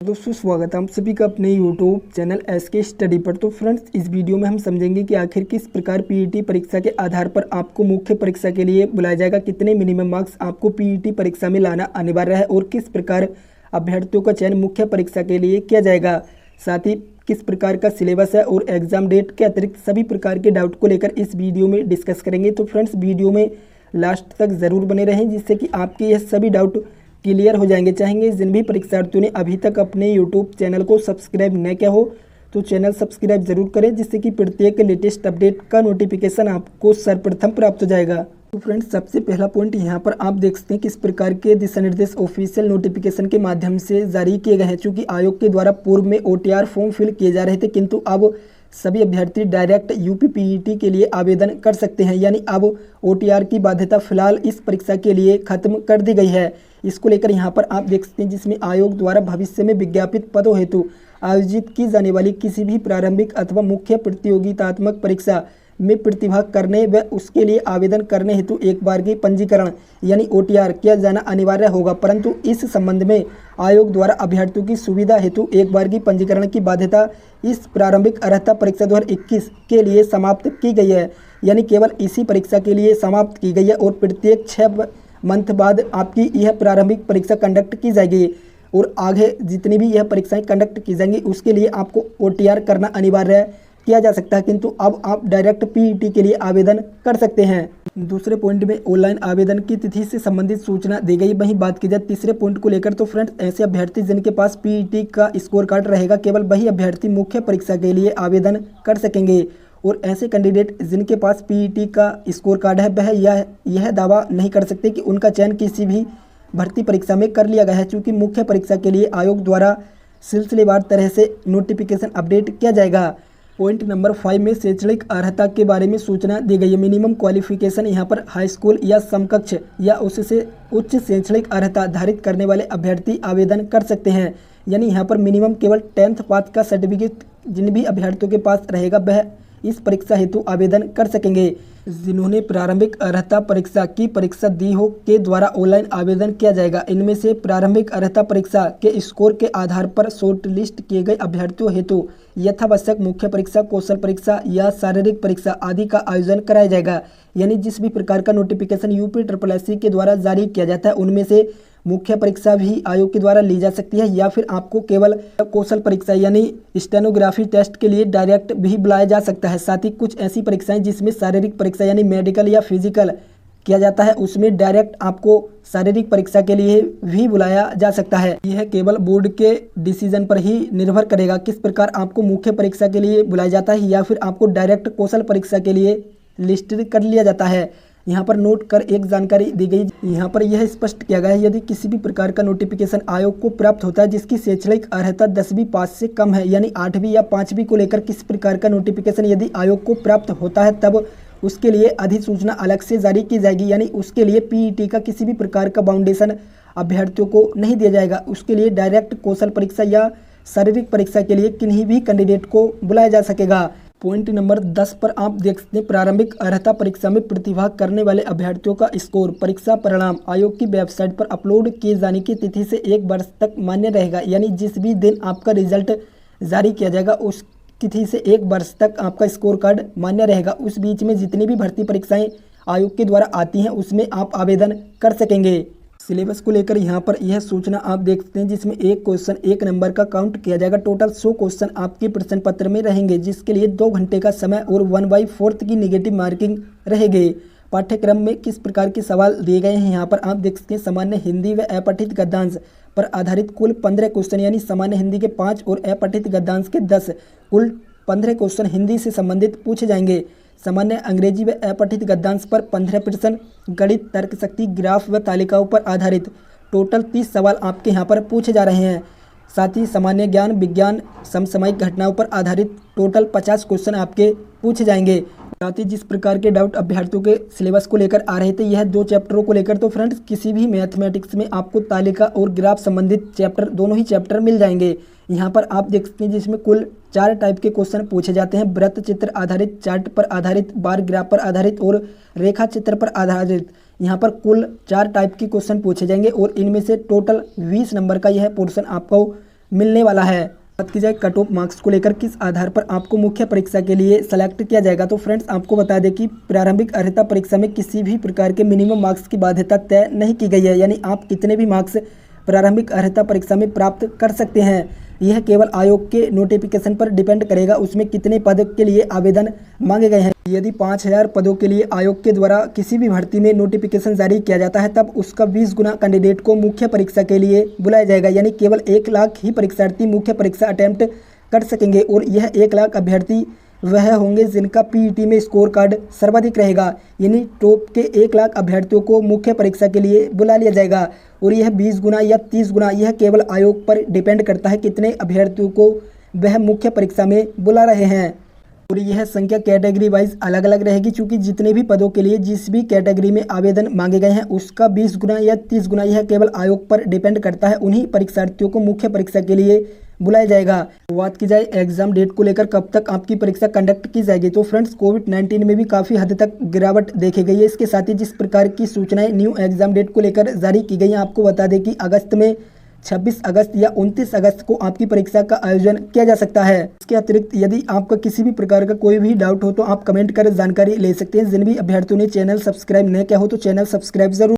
दोस्तों स्वागत है आप सभी का अपने यूट्यूब चैनल एसके स्टडी पर। तो फ्रेंड्स, इस वीडियो में हम समझेंगे कि आखिर किस प्रकार पीईटी परीक्षा के आधार पर आपको मुख्य परीक्षा के लिए बुलाया जाएगा, कितने मिनिमम मार्क्स आपको पीईटी परीक्षा में लाना अनिवार्य है और किस प्रकार अभ्यर्थियों का चयन मुख्य परीक्षा के लिए किया जाएगा। साथ ही किस प्रकार का सिलेबस है और एग्जाम डेट के अतिरिक्त सभी प्रकार के डाउट को लेकर इस वीडियो में डिस्कस करेंगे। तो फ्रेंड्स, वीडियो में लास्ट तक ज़रूर बने रहें जिससे कि आपके यह सभी डाउट क्लियर हो जाएंगे। चाहेंगे जिन भी परीक्षार्थियों ने अभी तक अपने यूट्यूब चैनल को सब्सक्राइब न किया हो तो चैनल सब्सक्राइब जरूर करें, जिससे कि प्रत्येक लेटेस्ट अपडेट का नोटिफिकेशन आपको सर्वप्रथम प्राप्त हो जाएगा। तो फ्रेंड्स, सबसे पहला पॉइंट यहाँ पर आप देख सकते हैं किस प्रकार के दिशा निर्देश ऑफिशियल नोटिफिकेशन के माध्यम से जारी किए गए हैं। चूँकि आयोग के द्वारा पूर्व में OTR फॉर्म फिल किए जा रहे थे, किंतु अब सभी अभ्यर्थी डायरेक्ट यूपीपीईटी के लिए आवेदन कर सकते हैं। यानी अब OTR की बाध्यता फिलहाल इस परीक्षा के लिए खत्म कर दी गई है। इसको लेकर यहाँ पर आप देख सकते हैं जिसमें आयोग द्वारा भविष्य में विज्ञापित पदों हेतु आयोजित की जाने वाली किसी भी प्रारंभिक अथवा मुख्य प्रतियोगितात्मक परीक्षा में प्रतिभाग करने व उसके लिए आवेदन करने हेतु एक बार की पंजीकरण यानी OTR किया जाना अनिवार्य होगा। परंतु इस संबंध में आयोग द्वारा अभ्यर्थियों की सुविधा हेतु एक बार की पंजीकरण की बाध्यता इस प्रारंभिक अर्हता परीक्षा 2021 के लिए समाप्त की गई है। यानी केवल इसी परीक्षा के लिए समाप्त की गई है और प्रत्येक 6 मंथ बाद आपकी यह प्रारंभिक परीक्षा कंडक्ट की जाएगी और आगे जितनी भी यह परीक्षाएं कंडक्ट की जाएंगी उसके लिए आपको OTR करना अनिवार्य किया जा सकता है, किंतु अब आप डायरेक्ट पीईटी के लिए आवेदन कर सकते हैं। दूसरे पॉइंट में ऑनलाइन आवेदन की तिथि से संबंधित सूचना दी गई। वहीं बात की जाए तीसरे पॉइंट को लेकर तो फ्रेंड्स, ऐसे अभ्यर्थी जिनके पास पीईटी का स्कोर कार्ड रहेगा केवल वही अभ्यर्थी मुख्य परीक्षा के लिए आवेदन कर सकेंगे और ऐसे कैंडिडेट जिनके पास पीईटी का स्कोर कार्ड है वह यह दावा नहीं कर सकते कि उनका चयन किसी भी भर्ती परीक्षा में कर लिया गया है। चूँकि मुख्य परीक्षा के लिए आयोग द्वारा सिलसिलेवार तरह से नोटिफिकेशन अपडेट किया जाएगा। पॉइंट नंबर 5 में शैक्षणिक अर्हता के बारे में सूचना दी गई है। मिनिमम क्वालिफिकेशन यहाँ पर हाई स्कूल या समकक्ष या उससे उच्च शैक्षणिक अर्हता धारित करने वाले अभ्यर्थी आवेदन कर सकते हैं। यानी यहाँ पर मिनिमम केवल 10th पास का सर्टिफिकेट जिन भी अभ्यर्थियों के पास रहेगा वह इस परीक्षा हेतु आवेदन कर सकेंगे। जिन्होंने प्रारंभिक अर्हता परीक्षा की परीक्षा दी हो के द्वारा ऑनलाइन आवेदन किया जाएगा। इनमें से प्रारंभिक अर्हता परीक्षा के स्कोर के आधार पर शॉर्ट लिस्ट किए गए अभ्यर्थियों हेतु यथावश्यक मुख्य परीक्षा, कौशल परीक्षा या शारीरिक परीक्षा आदि का आयोजन कराया जाएगा। यानी जिस भी प्रकार का नोटिफिकेशन UPSSC के द्वारा जारी किया जाता है उनमें से मुख्य परीक्षा भी आयोग के द्वारा ली जा सकती है या फिर आपको केवल कौशल परीक्षा यानी स्टेनोग्राफी टेस्ट के लिए डायरेक्ट भी बुलाया जा सकता है। साथ ही कुछ ऐसी परीक्षाएं जिसमें शारीरिक परीक्षा यानी मेडिकल या फिजिकल किया जाता है उसमें डायरेक्ट आपको शारीरिक परीक्षा के लिए भी बुलाया जा सकता है। यह केवल बोर्ड के डिसीजन पर ही निर्भर करेगा किस प्रकार आपको मुख्य परीक्षा के लिए बुलाया जाता है या फिर आपको डायरेक्ट कौशल परीक्षा के लिए लिस्ट कर लिया जाता है। यहाँ पर नोट कर एक जानकारी दी गई। यहाँ पर यह स्पष्ट किया गया है यदि किसी भी प्रकार का नोटिफिकेशन आयोग को प्राप्त होता है जिसकी शैक्षणिक अर्हता 10वीं पास से कम है यानी 8वीं या 5वीं को लेकर किसी प्रकार का नोटिफिकेशन यदि आयोग को प्राप्त होता है तब उसके लिए अधिसूचना अलग से जारी की जाएगी। यानी उसके लिए पीईटी का किसी भी प्रकार का बाउंडेशन अभ्यर्थियों को नहीं दिया जाएगा। उसके लिए डायरेक्ट कौशल परीक्षा या शारीरिक परीक्षा के लिए किन्हीं भी कैंडिडेट को बुलाया जा सकेगा। पॉइंट नंबर 10 पर आप देख सकते हैं प्रारंभिक अर्हता परीक्षा में प्रतिभाग करने वाले अभ्यर्थियों का स्कोर परीक्षा परिणाम आयोग की वेबसाइट पर अपलोड किए जाने की तिथि से 1 वर्ष तक मान्य रहेगा। यानी जिस भी दिन आपका रिजल्ट जारी किया जाएगा उस तिथि से 1 वर्ष तक आपका स्कोर कार्ड मान्य रहेगा। उस बीच में जितनी भी भर्ती परीक्षाएं आयोग के द्वारा आती हैं उसमें आप आवेदन कर सकेंगे। सिलेबस को लेकर यहाँ पर यह सूचना आप देख सकते हैं जिसमें एक क्वेश्चन 1 नंबर का काउंट किया जाएगा। टोटल 100 क्वेश्चन आपके प्रश्न पत्र में रहेंगे जिसके लिए 2 घंटे का समय और 1/4 की नेगेटिव मार्किंग रहेगी। पाठ्यक्रम में किस प्रकार के सवाल दिए गए हैं यहाँ पर आप देख सकते हैं। सामान्य हिंदी व अपठित गद्यांश पर आधारित कुल 15 क्वेश्चन यानी सामान्य हिंदी के 5 और अपठित गद्यांश के 10 कुल 15 क्वेश्चन हिंदी से संबंधित पूछे जाएंगे। सामान्य अंग्रेजी व अपठित गद्यांश पर 15 प्रश्न, गणित, तर्क शक्ति, ग्राफ व तालिकाओं पर आधारित टोटल 30 सवाल आपके यहाँ पर पूछे जा रहे हैं। साथ ही सामान्य ज्ञान, विज्ञान, समसामयिक घटनाओं पर आधारित टोटल 50 क्वेश्चन आपके पूछे जाएंगे। साथ ही जिस प्रकार के डाउट अभ्यर्थियों के सिलेबस को लेकर आ रहे थे यह 2 चैप्टरों को लेकर तो फ्रेंड्स किसी भी मैथमेटिक्स में आपको तालिका और ग्राफ संबंधित चैप्टर दोनों ही चैप्टर मिल जाएंगे। यहाँ पर आप देख सकते हैं जिसमें कुल 4 टाइप के क्वेश्चन पूछे जाते हैं। वृत्त चित्र आधारित, चार्ट पर आधारित, बार ग्राफ पर आधारित और रेखा चित्र पर आधारित। यहाँ पर कुल 4 टाइप के क्वेश्चन पूछे जाएंगे और इनमें से टोटल 20 नंबर का यह पोर्शन आपको मिलने वाला है। बात की जाए कट ऑफ मार्क्स को लेकर किस आधार पर आपको मुख्य परीक्षा के लिए सेलेक्ट किया जाएगा, तो फ्रेंड्स आपको बता दें कि प्रारंभिक अर्हता परीक्षा में किसी भी प्रकार के मिनिमम मार्क्स की बाध्यता तय नहीं की गई है, यानी आप कितने भी मार्क्स प्रारंभिक अर्हता परीक्षा में प्राप्त कर सकते हैं। यह केवल आयोग के नोटिफिकेशन पर डिपेंड करेगा, उसमें कितने पद के लिए आवेदन मांगे गए हैं। यदि 5000 पदों के लिए आयोग के द्वारा किसी भी भर्ती में नोटिफिकेशन जारी किया जाता है, तब उसका 20 गुना कैंडिडेट को मुख्य परीक्षा के लिए बुलाया जाएगा, यानी केवल 1 लाख ही परीक्षार्थी मुख्य परीक्षा अटेम्प्ट कर सकेंगे और यह 1 लाख अभ्यर्थी वह होंगे जिनका पीईटी में स्कोर कार्ड सर्वाधिक रहेगा, यानी टॉप के 1 लाख अभ्यर्थियों को मुख्य परीक्षा के लिए बुला लिया जाएगा। और यह 20 गुना या 30 गुना यह केवल आयोग पर डिपेंड करता है कितने अभ्यर्थियों को वह मुख्य परीक्षा में बुला रहे हैं। और यह संख्या कैटेगरी वाइज अलग अलग रहेगी, क्योंकि जितने भी पदों के लिए जिस भी कैटेगरी में आवेदन मांगे गए हैं उसका 20 गुना या 30 गुना यह केवल आयोग पर डिपेंड करता है। उन्हीं परीक्षार्थियों को मुख्य परीक्षा के लिए बुलाया जाएगा। बात की जाए एग्जाम डेट को लेकर कब तक आपकी परीक्षा कंडक्ट की जाएगी, तो फ्रेंड्स कोविड-19 में भी काफ़ी हद तक गिरावट देखी गई है। इसके साथ ही जिस प्रकार की सूचनाएं न्यू एग्जाम डेट को लेकर जारी की गई हैं, आपको बता दें कि अगस्त में 26 अगस्त या 29 अगस्त को आपकी परीक्षा का आयोजन किया जा सकता है। इसके अतिरिक्त यदि आपका किसी भी प्रकार का कोई भी डाउट हो तो आप कमेंट कर जानकारी ले सकते हैं। जिन भी अभ्यर्थियों ने चैनल सब्सक्राइब नहीं किया हो तो चैनल सब्सक्राइब जरूर